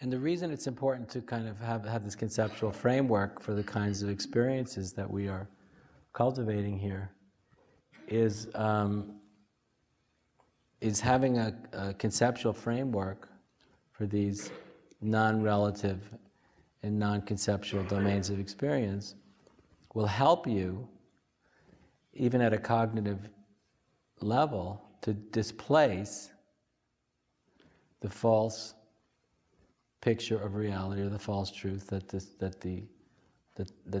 And the reason it's important to kind of have this conceptual framework for the kinds of experiences that we are cultivating here is having a conceptual framework for these non-relative and non-conceptual domains of experience will help you, even at a cognitive level, to displace the false picture of reality, or the false truth that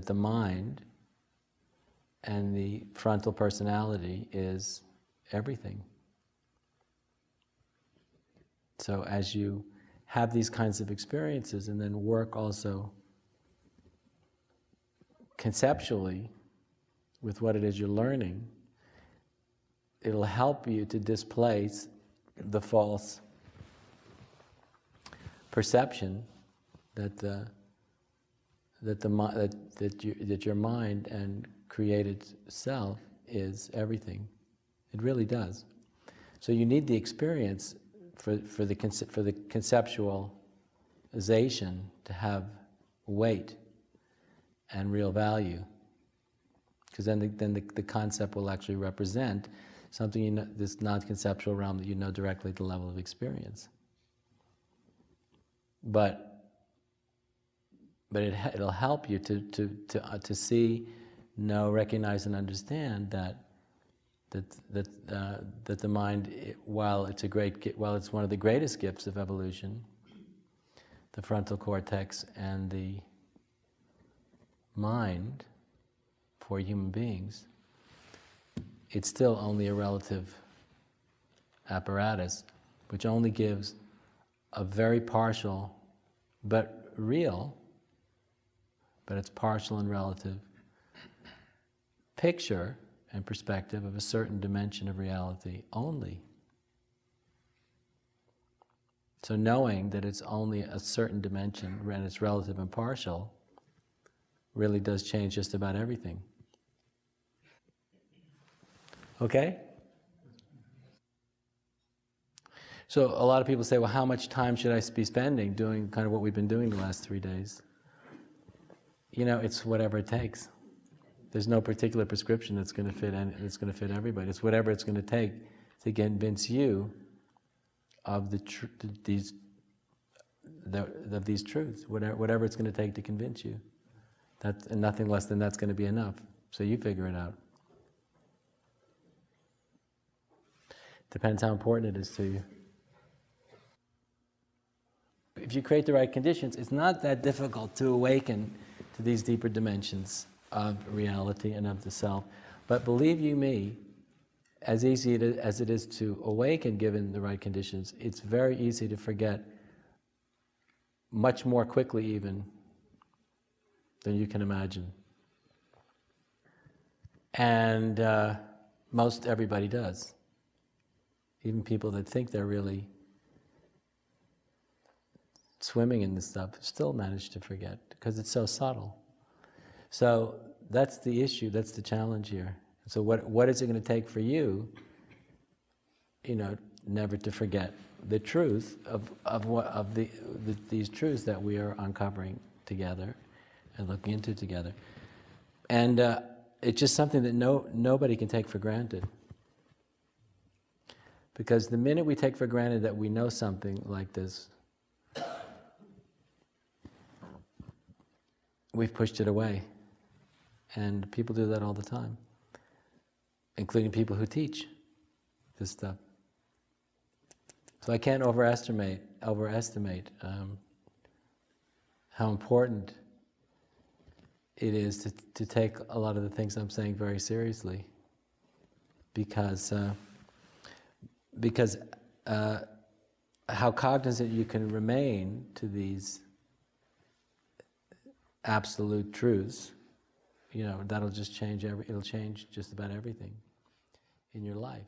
the mind and the frontal personality is everything. So as you have these kinds of experiences and then work also conceptually with what it is you're learning, it'll help you to displace the false perception that your mind and created self is everything. It really does. So you need the experience for the conceptualization to have weight and real value, because then the concept will actually represent something, you know, this non-conceptual realm that you know directly at the level of experience. But it'll help you to see, know, recognize, and understand that the mind, while it's one of the greatest gifts of evolution, the frontal cortex and the mind for human beings, it's still only a relative apparatus, which only gives a very partial, but real, but it's partial and relative picture and perspective of a certain dimension of reality only. So knowing that it's only a certain dimension and it's relative and partial really does change just about everything. Okay? So a lot of people say, well, how much time should I be spending doing kind of what we've been doing the last 3 days? You know, it's whatever it takes. There's no particular prescription that's going to fit everybody. It's whatever it's going to take to convince you of these truths. Whatever it's going to take to convince you. And nothing less than that's going to be enough. So you figure it out. Depends how important it is to you. If you create the right conditions, it's not that difficult to awaken to these deeper dimensions of reality and of the self. But believe you me, as easy as it is to awaken given the right conditions, it's very easy to forget much more quickly even than you can imagine. And most everybody does. Even people that think they're really swimming in this stuff still manage to forget because it's so subtle. So that's the issue, that's the challenge here. So what is it going to take for you, you know, never to forget the truth of these truths that we are uncovering together and looking into together. And it's just something that nobody can take for granted. Because the minute we take for granted that we know something like this, we've pushed it away. And people do that all the time, including people who teach this stuff. So I can't overestimate how important it is to take a lot of the things I'm saying very seriously, because how cognizant you can remain to these absolute truths, you know, that'll just change it'll change just about everything in your life.